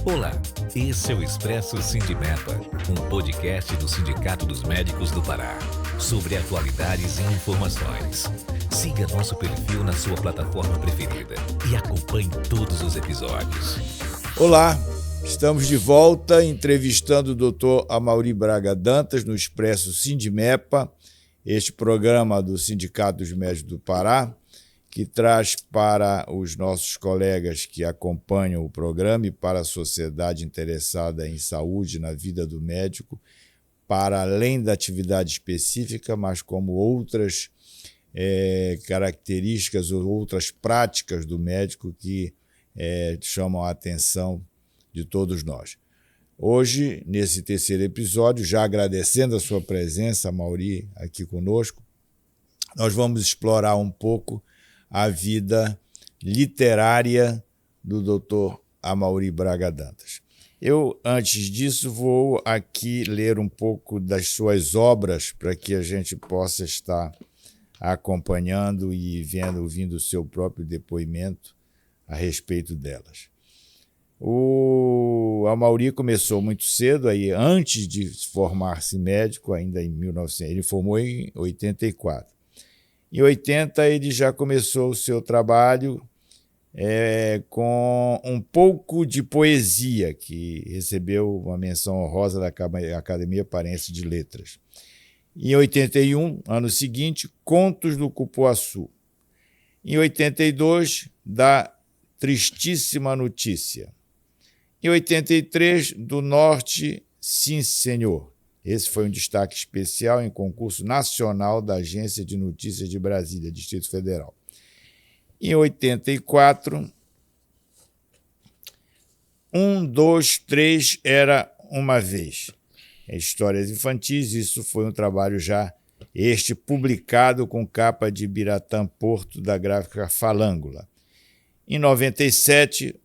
Olá, esse é o Expresso Sindimepa, um podcast do Sindicato dos Médicos do Pará, sobre atualidades e informações. Siga nosso perfil na sua plataforma preferida e acompanhe todos os episódios. Olá, estamos de volta entrevistando o Dr. Amaury Braga Dantas no Expresso Sindimepa, este programa do Sindicato dos Médicos do Pará, que traz para os nossos colegas que acompanham o programa e para a sociedade interessada em saúde na vida do médico, para além da atividade específica, mas como outras características ou outras práticas do médico que chamam a atenção de todos nós. Hoje, nesse terceiro episódio, já agradecendo a sua presença, Amaury, aqui conosco, nós vamos explorar um pouco a vida literária do Dr. Amaury Braga Dantas. Eu, antes disso, vou aqui ler um pouco das suas obras para que a gente possa estar acompanhando e ouvindo o seu próprio depoimento a respeito delas. O Amaury começou muito cedo, aí, antes de formar-se médico, ainda em 1900, ele formou em 84. Em 80, ele já começou o seu trabalho com um pouco de poesia, que recebeu uma menção honrosa da Academia Paraense de Letras. Em 81, ano seguinte, Contos do Cupuaçu. Em 82, Da Tristíssima Notícia. Em 83, Do Norte, Sim Senhor. Esse foi um destaque especial em concurso nacional da Agência de Notícias de Brasília, Distrito Federal. Em 84, 1, 2, 3 era uma vez. Histórias infantis, isso foi um trabalho já publicado com capa de Biratã Porto, da gráfica Falângula. Em 97,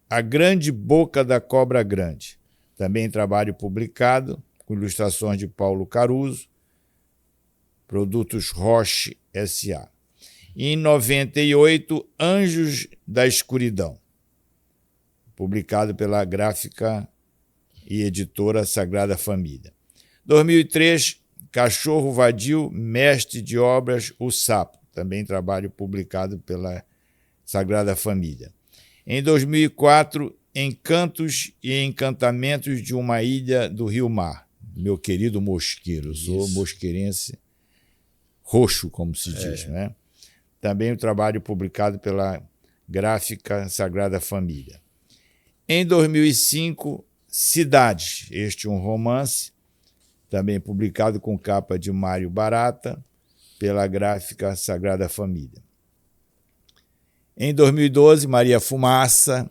A Grande Boca da Cobra Grande, também trabalho publicado, com ilustrações de Paulo Caruso, Produtos Roche S.A. Em 98, Anjos da Escuridão, publicado pela gráfica e editora Sagrada Família. 2003, Cachorro Vadio, Mestre de Obras, O Sapo, também trabalho publicado pela Sagrada Família. Em 2004, Encantos e Encantamentos de uma Ilha do Rio Mar. Meu querido mosqueiro, eu sou mosqueirense roxo, como se diz, né? Também um trabalho publicado pela gráfica Sagrada Família. Em 2005, Cidades, um romance, também publicado com capa de Mário Barata, pela gráfica Sagrada Família. Em 2012, Maria Fumaça,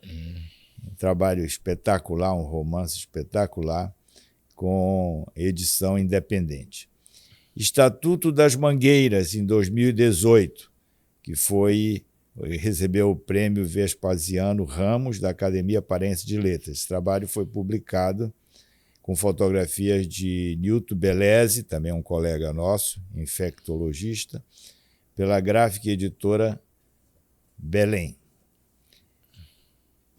um trabalho espetacular, um romance espetacular, com edição independente. Estatuto das Mangueiras, em 2018, que recebeu o prêmio Vespasiano Ramos, da Academia Paraense de Letras. Esse trabalho foi publicado com fotografias de Nilton Beleze, também um colega nosso, infectologista, pela gráfica e editora Belém.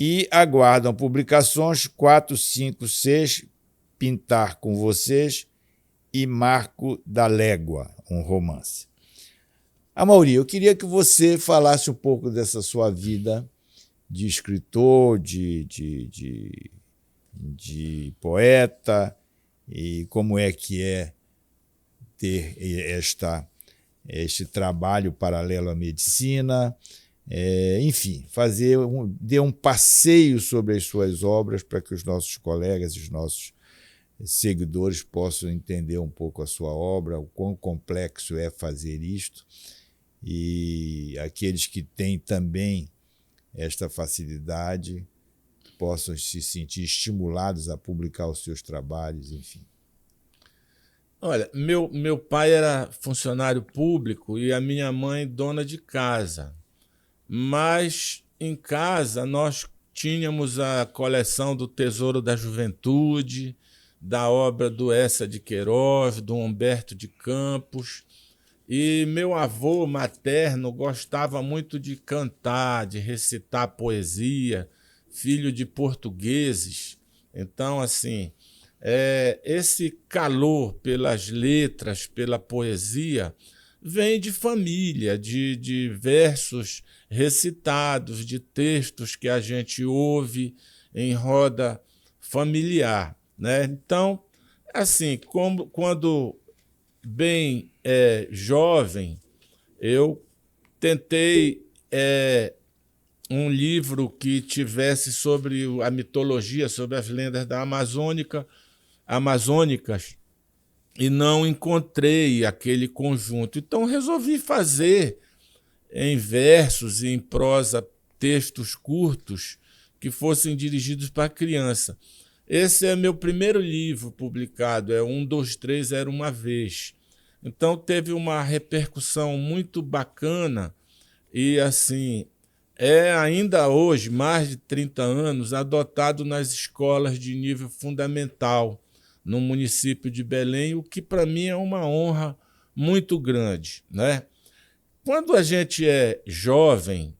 E aguardam publicações 4, 5, 6, Pintar com Vocês e Marco da Légua, um romance. Amaury, eu queria que você falasse um pouco dessa sua vida de escritor, de poeta, e como é que é ter este trabalho paralelo à medicina, enfim, dê um passeio sobre as suas obras para que os nossos colegas e os nossos seguidores possam entender um pouco a sua obra, o quão complexo é fazer isto, e aqueles que têm também esta facilidade possam se sentir estimulados a publicar os seus trabalhos, enfim. Olha, meu pai era funcionário público e a minha mãe dona de casa, mas em casa nós tínhamos a coleção do Tesouro da Juventude, da obra do Eça de Queiroz, do Humberto de Campos, e meu avô materno gostava muito de cantar, de recitar poesia, filho de portugueses. Então, assim, esse calor pelas letras, pela poesia, vem de família, de versos recitados, de textos que a gente ouve em roda familiar, né? Então, assim, quando bem jovem, eu tentei um livro que tivesse sobre a mitologia, sobre as lendas amazônicas, e não encontrei aquele conjunto. Então, resolvi fazer em versos e em prosa textos curtos que fossem dirigidos para criança. Esse é meu primeiro livro publicado, 1, 2, 3, Era Uma Vez. Então, teve uma repercussão muito bacana e, assim, ainda hoje, mais de 30 anos, adotado nas escolas de nível fundamental no município de Belém, o que para mim é uma honra muito grande, né? Quando a gente é jovem,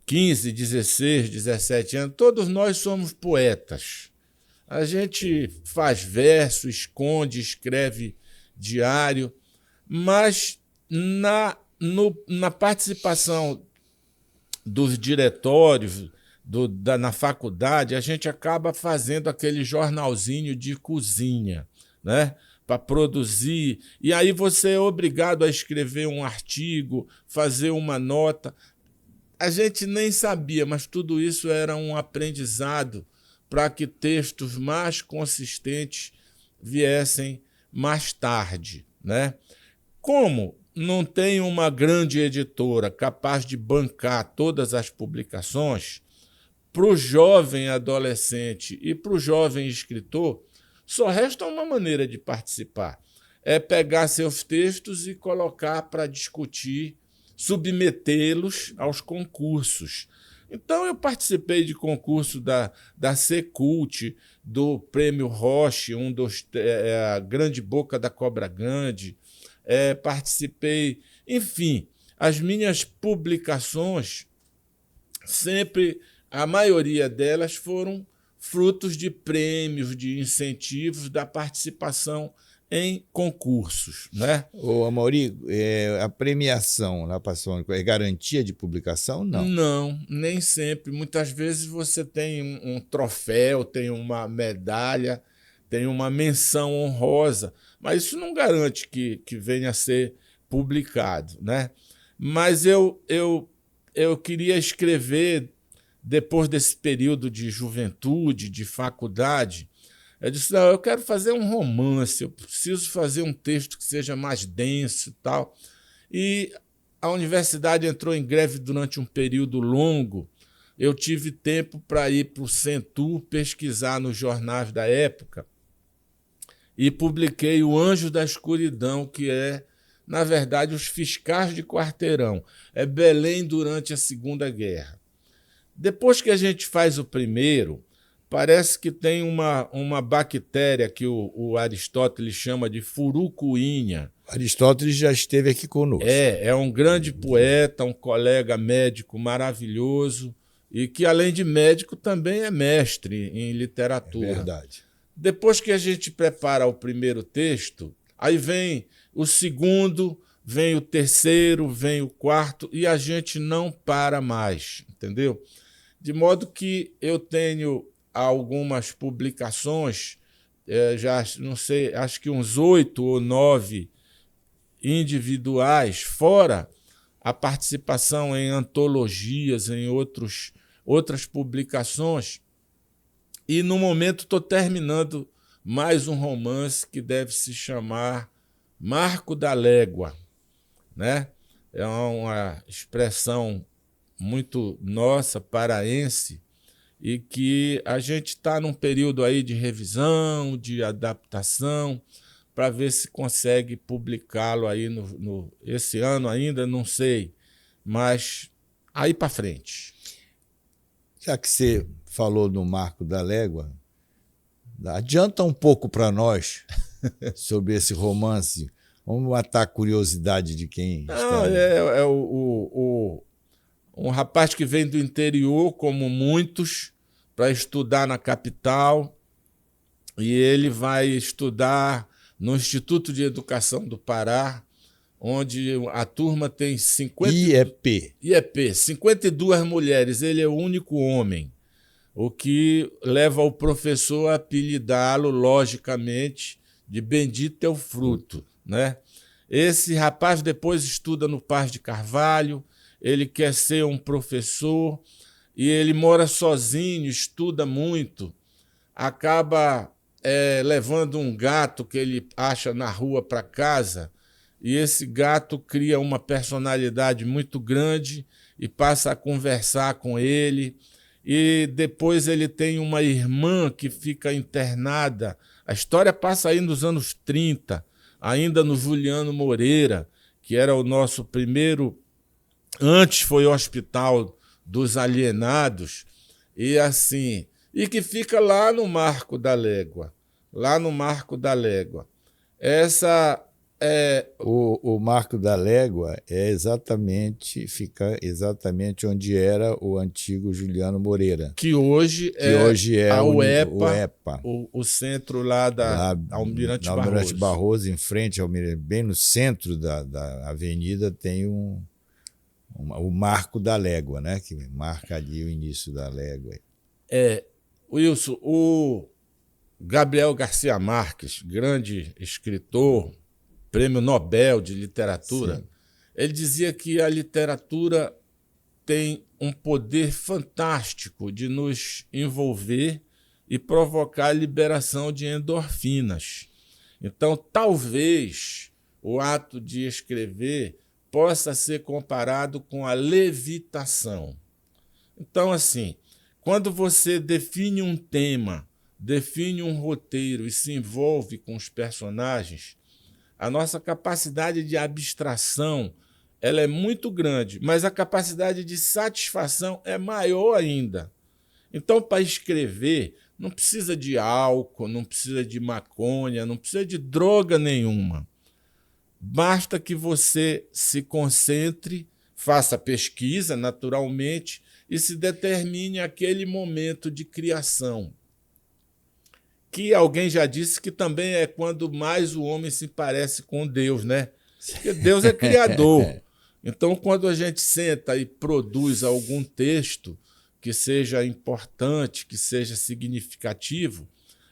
15, 16, 17 anos, todos nós somos poetas. A gente faz verso, escreve diário, mas na participação dos diretórios na faculdade, a gente acaba fazendo aquele jornalzinho de cozinha, né? Para produzir. E aí você é obrigado a escrever um artigo, fazer uma nota. A gente nem sabia, mas tudo isso era um aprendizado para que textos mais consistentes viessem mais tarde, né? Como não tem uma grande editora capaz de bancar todas as publicações, para o jovem adolescente e para o jovem escritor, só resta uma maneira de participar. É pegar seus textos e colocar para discutir, submetê-los aos concursos. Então, eu participei de concurso da Secult, do Prêmio Roche, a Grande Boca da Cobra Grande, participei. Enfim, as minhas publicações, sempre, a maioria delas foram frutos de prêmios, de incentivos, da participação em concursos, né? Ô, Amaury, a premiação na Passônica é garantia de publicação? Não. Não, nem sempre. Muitas vezes você tem um troféu, tem uma medalha, tem uma menção honrosa, mas isso não garante que venha a ser publicado, né? Mas eu queria escrever, depois desse período de juventude, de faculdade, eu disse, não, eu quero fazer um romance, eu preciso fazer um texto que seja mais denso e tal. E a universidade entrou em greve durante um período longo. Eu tive tempo para ir para o Centur pesquisar nos jornais da época e publiquei O Anjo da Escuridão, que é, na verdade, os fiscais de quarteirão. É Belém durante a Segunda Guerra. Depois que a gente faz o primeiro, parece que tem uma bactéria que o Aristóteles chama de furucuinha. Aristóteles já esteve aqui conosco. É um grande poeta, um colega médico maravilhoso e que, além de médico, também é mestre em literatura. É verdade. Depois que a gente prepara o primeiro texto, aí vem o segundo, vem o terceiro, vem o quarto e a gente não para mais, entendeu? De modo que eu tenho algumas publicações, já não sei, acho que uns 8 ou 9 individuais, fora a participação em antologias, em outras publicações. E, no momento, estou terminando mais um romance que deve se chamar Marco da Légua, né? É uma expressão muito nossa, paraense, e que a gente está num período aí de revisão, de adaptação, para ver se consegue publicá-lo aí esse ano ainda, não sei, mas aí para frente. Já que você falou no Marco da Légua, adianta um pouco para nós sobre esse romance. Vamos matar a curiosidade de quem está... um rapaz que vem do interior, como muitos, para estudar na capital, e ele vai estudar no Instituto de Educação do Pará, onde a turma tem 52 mulheres, ele é o único homem, o que leva o professor a apelidá-lo, logicamente, de Bendito é o Fruto, né? Esse rapaz depois estuda no Paz de Carvalho, ele quer ser um professor e ele mora sozinho, estuda muito, acaba levando um gato que ele acha na rua para casa, e esse gato cria uma personalidade muito grande e passa a conversar com ele. E depois ele tem uma irmã que fica internada. A história passa aí nos anos 30, ainda no Juliano Moreira, que era o nosso primeiro... Antes foi o Hospital dos Alienados, e assim... E que fica lá no Marco da Légua. Lá no Marco da Légua. O Marco da Légua fica exatamente onde era o antigo Juliano Moreira. Que hoje é a UEPA, o centro lá da Almirante Barroso. Almirante Barroso, em frente, bem no centro da avenida, tem o Marco da Légua, né? Que marca ali o início da Légua. Wilson, o Gabriel Garcia Marques, grande escritor, Prêmio Nobel de Literatura, sim, ele dizia que a literatura tem um poder fantástico de nos envolver e provocar a liberação de endorfinas. Então, talvez o ato de escrever possa ser comparado com a levitação. Então, assim, quando você define um tema, define um roteiro e se envolve com os personagens, a nossa capacidade de abstração ela é muito grande, mas a capacidade de satisfação é maior ainda. Então, para escrever, não precisa de álcool, não precisa de maconha, não precisa de droga nenhuma. Basta que você se concentre, faça pesquisa, naturalmente, e se determine aquele momento de criação. Que alguém já disse que também é quando mais o homem se parece com Deus, né? Porque Deus é criador. Então, quando a gente senta e produz algum texto que seja importante, que seja significativo,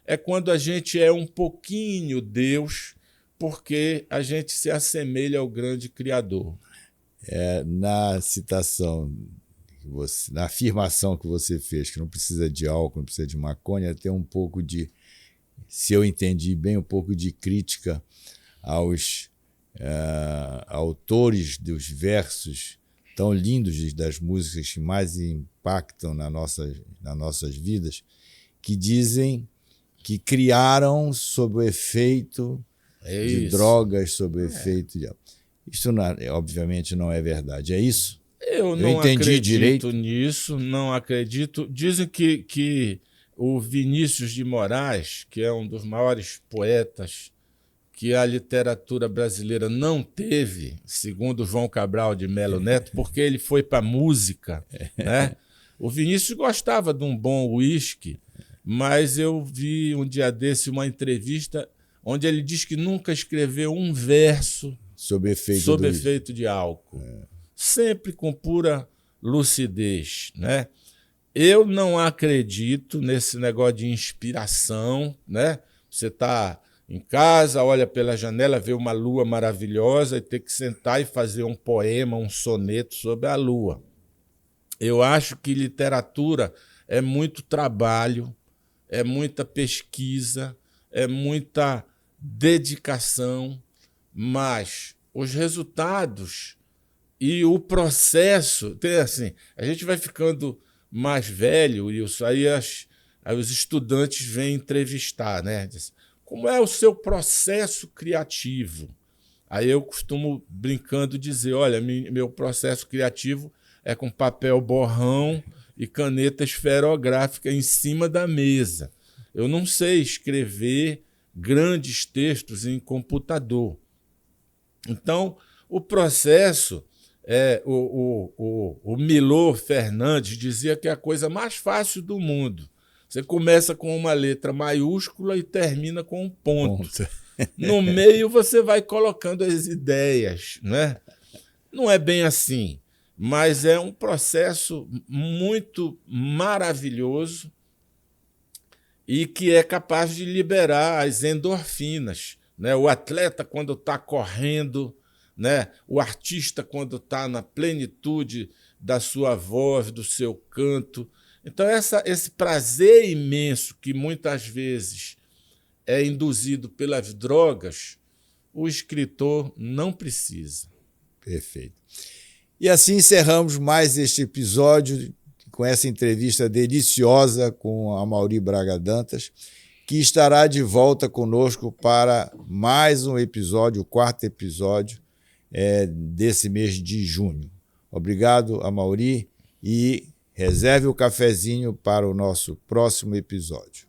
é quando a gente é um pouquinho Deus, porque a gente se assemelha ao grande Criador. Na citação, na afirmação que você fez, que não precisa de álcool, não precisa de maconha, tem um pouco de, se eu entendi bem, um pouco de crítica aos autores dos versos tão lindos das músicas que mais impactam nas nossas vidas, que dizem que criaram sob o efeito de drogas, sob o efeito de... Isso, obviamente, não é verdade. É isso? Eu não acredito nisso, não acredito. Dizem que o Vinícius de Moraes, que é um dos maiores poetas que a literatura brasileira não teve, segundo João Cabral de Melo Neto, porque ele foi para a música, né? O Vinícius gostava de um bom uísque, mas eu vi um dia desse uma entrevista onde ele diz que nunca escreveu um verso sob efeito de álcool. Sempre com pura lucidez, né? Eu não acredito nesse negócio de inspiração, né? Você está em casa, olha pela janela, vê uma lua maravilhosa e tem que sentar e fazer um poema, um soneto sobre a lua. Eu acho que literatura é muito trabalho, é muita pesquisa, é muita dedicação, mas os resultados e o processo... assim, a gente vai ficando mais velho, e aí os estudantes vêm entrevistar, né? Diz, como é o seu processo criativo? Aí eu costumo, brincando, dizer, olha, meu processo criativo é com papel borrão e caneta esferográfica em cima da mesa. Eu não sei escrever grandes textos em computador. Então, o processo O Milor Fernandes dizia que é a coisa mais fácil do mundo. Você começa com uma letra maiúscula e termina com um ponto. No meio você vai colocando as ideias, né? Não é bem assim, mas é um processo muito maravilhoso e que é capaz de liberar as endorfinas, né? O atleta, quando está correndo, né? O artista, quando está na plenitude da sua voz, do seu canto. Então, esse prazer imenso que muitas vezes é induzido pelas drogas, o escritor não precisa. Perfeito. E assim encerramos mais este episódio com essa entrevista deliciosa com Amaury Braga Dantas, que estará de volta conosco para mais um episódio, o 4º episódio desse mês de junho. Obrigado, Amaury, e reserve o cafezinho para o nosso próximo episódio.